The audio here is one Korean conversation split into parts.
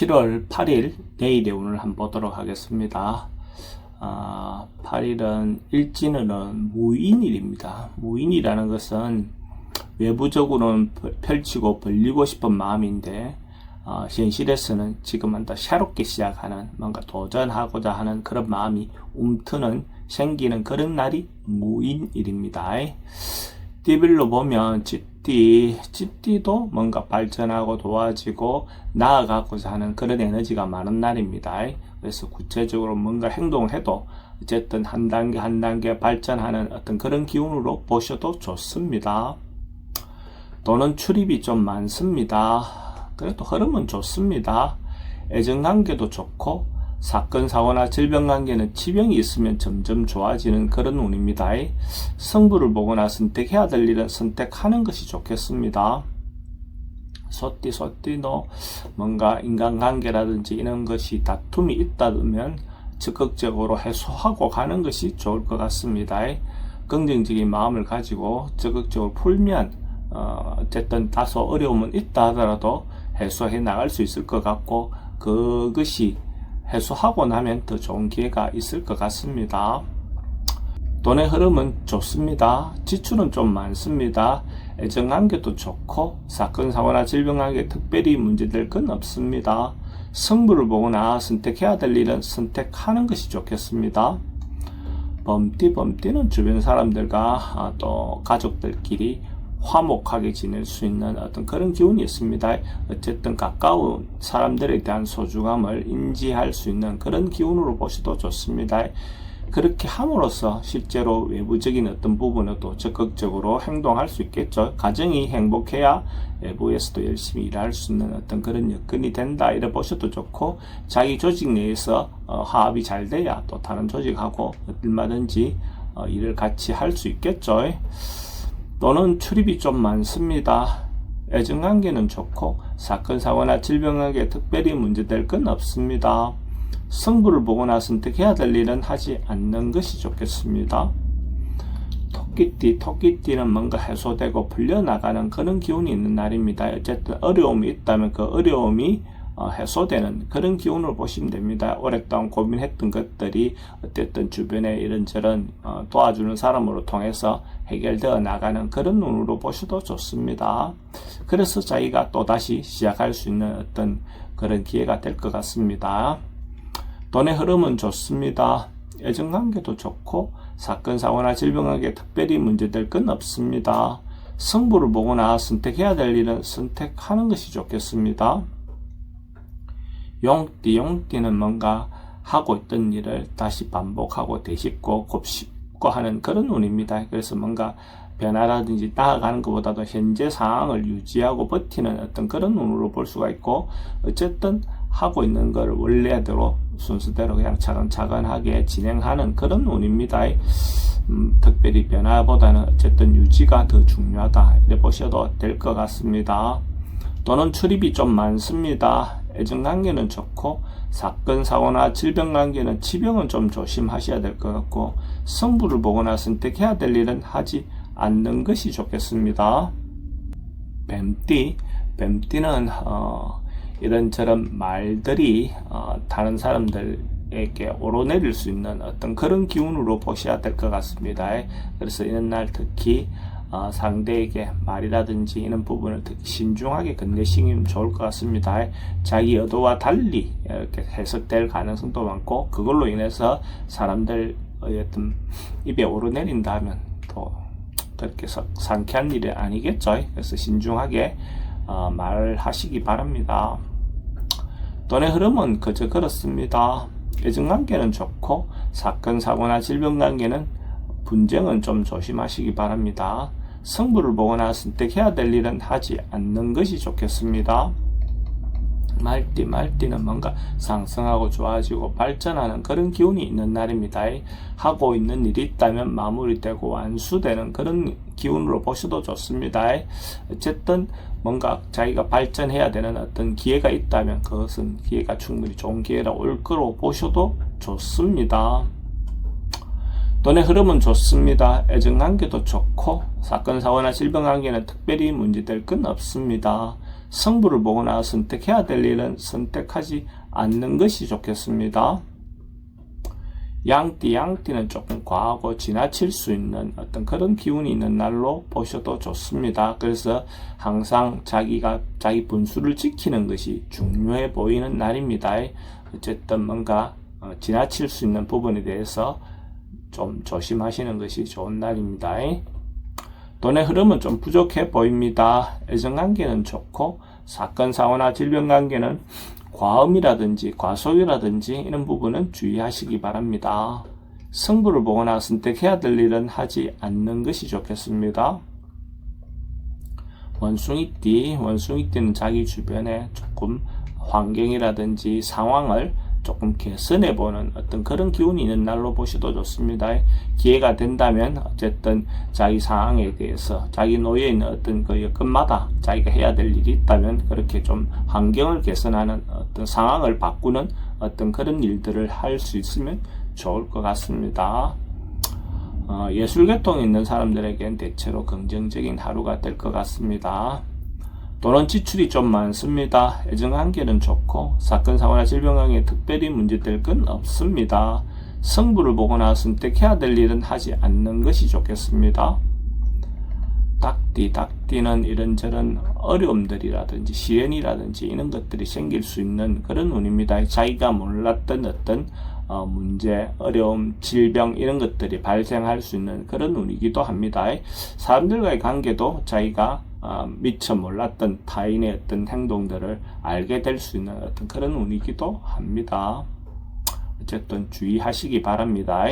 7월 8일 내일의 운을 한번 보도록 하겠습니다. 8일은 일진은 무인일입니다. 무인이라는 것은 외부적으로는 펼치고 벌리고 싶은 마음인데 현실에서는 지금은 더 새롭게 시작하는 뭔가 도전하고자 하는 그런 마음이 움트는 생기는 그런 날이 무인일입니다. 띠별로 보면 쥐띠도 뭔가 발전하고 도와지고 나아가고자 하는 그런 에너지가 많은 날입니다. 그래서 구체적으로 뭔가 행동을 해도 어쨌든 한 단계 한 단계 발전하는 어떤 그런 기운으로 보셔도 좋습니다. 또는 출입이 좀 많습니다. 그래도 흐름은 좋습니다. 애정관계도 좋고 사건, 사고나 질병 관계는 치병이 있으면 점점 좋아지는 그런 운입니다. 성부를 보거나 선택해야 될 일은 선택하는 것이 좋겠습니다. 소띠도 뭔가 인간관계라든지 이런 것이 다툼이 있다면 적극적으로 해소하고 가는 것이 좋을 것 같습니다. 긍정적인 마음을 가지고 적극적으로 풀면 어쨌든 다소 어려움은 있다 하더라도 해소해 나갈 수 있을 것 같고 그것이 해소하고 나면 더 좋은 기회가 있을 것 같습니다. 돈의 흐름은 좋습니다. 지출은 좀 많습니다. 애정관계도 좋고 사건, 사고나 질병관계 특별히 문제될 건 없습니다. 성부를 보거나 선택해야 될 일은 선택하는 것이 좋겠습니다. 범띠는 주변 사람들과 또 가족들끼리 화목하게 지낼 수 있는 어떤 그런 기운이 있습니다. 어쨌든 가까운 사람들에 대한 소중함을 인지할 수 있는 그런 기운으로 보셔도 좋습니다. 그렇게 함으로써 실제로 외부적인 어떤 부분에도 적극적으로 행동할 수 있겠죠. 가정이 행복해야 외부에서도 열심히 일할 수 있는 어떤 그런 여건이 된다 이래 보셔도 좋고, 자기 조직 내에서 화합이 잘 돼야 또 다른 조직하고 얼마든지 일을 같이 할 수 있겠죠. 또는 출입이 좀 많습니다. 애정관계는 좋고 사건, 사고나 질병관계 특별히 문제될 건 없습니다. 성부를 보거나 선택해야 될 일은 하지 않는 것이 좋겠습니다. 토끼띠는 뭔가 해소되고 풀려나가는 그런 기운이 있는 날입니다. 어쨌든 어려움이 있다면 그 어려움이 해소되는 그런 기운을 보시면 됩니다. 오랫동안 고민했던 것들이 어쨌든 주변에 이런저런 도와주는 사람으로 통해서 해결되어 나가는 그런 눈으로 보셔도 좋습니다. 그래서 자기가 또다시 시작할 수 있는 어떤 그런 기회가 될 것 같습니다. 돈의 흐름은 좋습니다. 애정관계도 좋고 사건, 사고나 질병관계 특별히 문제될 건 없습니다. 성부를 보거나 선택해야 될 일은 선택하는 것이 좋겠습니다. 용띠는 뭔가 하고 있던 일을 다시 반복하고 되짚고 곱씹고 하는 그런 운입니다. 그래서 뭔가 변화라든지 나아가는 것보다도 현재 상황을 유지하고 버티는 어떤 그런 운으로 볼 수가 있고, 어쨌든 하고 있는 걸 원래대로 순서대로 그냥 차근차근하게 진행하는 그런 운입니다. 특별히 변화보다는 어쨌든 유지가 더 중요하다 이래 보셔도 될 것 같습니다. 또는 출입이 좀 많습니다. 애정관계는 좋고 사건, 사고나 질병관계는 치병은 좀 조심하셔야 될 것 같고, 성부를 보거나 선택해야 될 일은 하지 않는 것이 좋겠습니다. 뱀띠는 이런저런 말들이 다른 사람들에게 오르내릴 수 있는 어떤 그런 기운으로 보셔야 될 것 같습니다. 그래서 이런 날 특히 상대에게 말이라든지 이런 부분을 특히 신중하게 건네시면 좋을 것 같습니다. 자기 의도와 달리 이렇게 해석될 가능성도 많고, 그걸로 인해서 사람들 어떤 입에 오르내린다면 또 그렇게 상쾌한 일이 아니겠죠. 그래서 신중하게 말하시기 바랍니다. 돈의 흐름은 그저 그렇습니다. 애정관계는 좋고 사건, 사고나 질병관계는 분쟁은 좀 조심하시기 바랍니다. 성부를 보거나 선택해야 될 일은 하지 않는 것이 좋겠습니다. 말띠는 뭔가 상승하고 좋아지고 발전하는 그런 기운이 있는 날입니다. 하고 있는 일이 있다면 마무리되고 완수되는 그런 기운으로 보셔도 좋습니다. 어쨌든 뭔가 자기가 발전해야 되는 어떤 기회가 있다면 그것은 기회가 충분히 좋은 기회라 올 거로 보셔도 좋습니다. 돈의 흐름은 좋습니다. 애정관계도 좋고 사건, 사고나 질병관계는 특별히 문제될 건 없습니다. 성부를 보거나 선택해야 될 일은 선택하지 않는 것이 좋겠습니다. 양띠는 조금 과하고 지나칠 수 있는 어떤 그런 기운이 있는 날로 보셔도 좋습니다. 그래서 항상 자기 분수를 지키는 것이 중요해 보이는 날입니다. 어쨌든 뭔가 지나칠 수 있는 부분에 대해서 좀 조심하시는 것이 좋은 날입니다. 돈의 흐름은 좀 부족해 보입니다. 애정관계는 좋고 사건, 사고나 질병관계는 과음이라든지 과속이라든지 이런 부분은 주의하시기 바랍니다. 승부를 보거나 선택해야 될 일은 하지 않는 것이 좋겠습니다. 원숭이띠는 자기 주변에 조금 환경이라든지 상황을 조금 개선해보는 어떤 그런 기운이 있는 날로 보셔도 좋습니다. 기회가 된다면 어쨌든 자기 상황에 대해서 자기 놓여 있는 어떤 그 여건마다 자기가 해야 될 일이 있다면 그렇게 좀 환경을 개선하는 어떤 상황을 바꾸는 어떤 그런 일들을 할 수 있으면 좋을 것 같습니다. 예술계통에 있는 사람들에겐 대체로 긍정적인 하루가 될 것 같습니다. 돈은 지출이 좀 많습니다. 애정관계는 좋고 사건, 사고나 질병관계에 특별히 문제될 건 없습니다. 성부를 보거나 선택해야 될 일은 하지 않는 것이 좋겠습니다. 닭띠는 이런저런 어려움들이라든지 시련이라든지 이런 것들이 생길 수 있는 그런 운입니다. 자기가 몰랐던 어떤 문제, 어려움, 질병 이런 것들이 발생할 수 있는 그런 운이기도 합니다. 사람들과의 관계도 자기가 미처 몰랐던 타인의 어떤 행동들을 알게 될 수 있는 어떤 그런 운이기도 합니다. 어쨌든 주의하시기 바랍니다.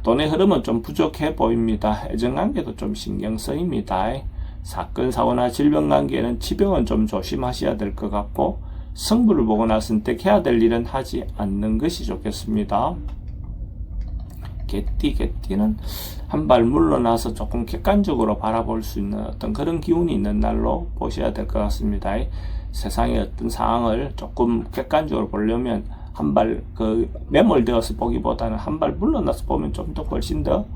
돈의 흐름은 좀 부족해 보입니다. 애정관계도 좀 신경 쓰입니다. 사건, 사고나 질병관계는 치병은 좀 조심하셔야 될 것 같고 승부를 보거나 선택해야 될 일은 하지 않는 것이 좋겠습니다. 개띠는 한 발 물러나서 조금 객관적으로 바라볼 수 있는 어떤 그런 기운이 있는 날로 보셔야 될 것 같습니다. 세상의 어떤 상황을 조금 객관적으로 보려면 한 발 매몰되어서 보기보다는 한 발 물러나서 보면 좀 더 훨씬 더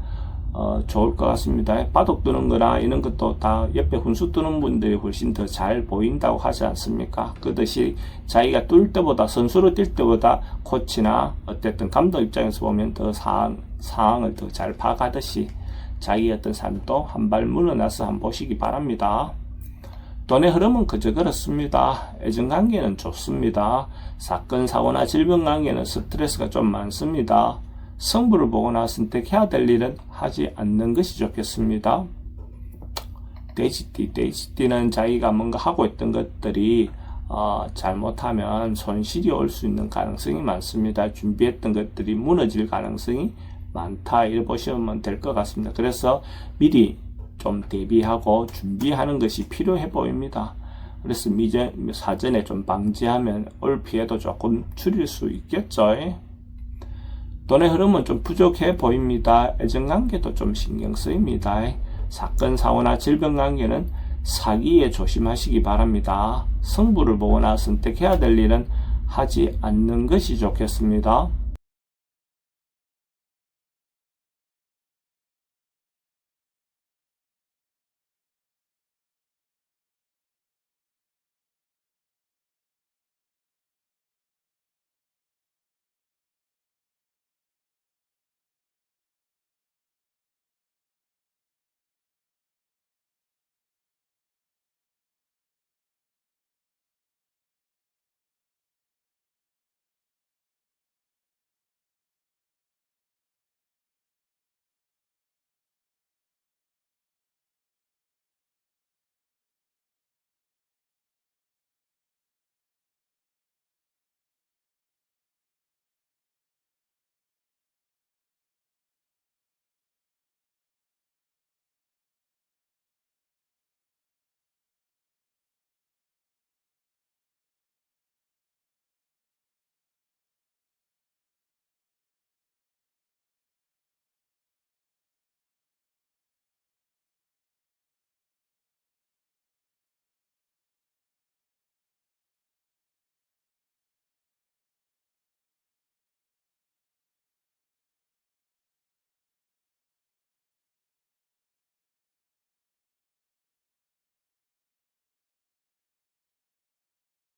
좋을 것 같습니다. 바둑 두는 거나 이런 것도 다 옆에 훈수 두는 분들이 훨씬 더 잘 보인다고 하지 않습니까? 그것이 자기가 뛸 때보다 선수로 뛸 때보다 코치나 어쨌든 감독 입장에서 보면 더 상황을 더 잘 봐가듯이 자기 어떤 삶도 한 발 물러나서 한번 보시기 바랍니다. 돈의 흐름은 그저 그렇습니다. 애정관계는 좋습니다. 사건, 사고나 질병관계는 스트레스가 좀 많습니다. 성부를 보거나 선택해야 될 일은 하지 않는 것이 좋겠습니다. 돼지띠는 자기가 뭔가 하고 있던 것들이 잘못하면 손실이 올 수 있는 가능성이 많습니다. 준비했던 것들이 무너질 가능성이 많다 이렇게 보시면 될 것 같습니다. 그래서 미리 좀 대비하고 준비하는 것이 필요해 보입니다. 그래서 사전에 좀 방지하면 올 피해도 조금 줄일 수 있겠죠. 돈의 흐름은 좀 부족해 보입니다. 애정관계도 좀 신경 쓰입니다. 사건, 사고나 질병관계는 사기에 조심하시기 바랍니다. 성부를 보거나 선택해야 될 일은 하지 않는 것이 좋겠습니다.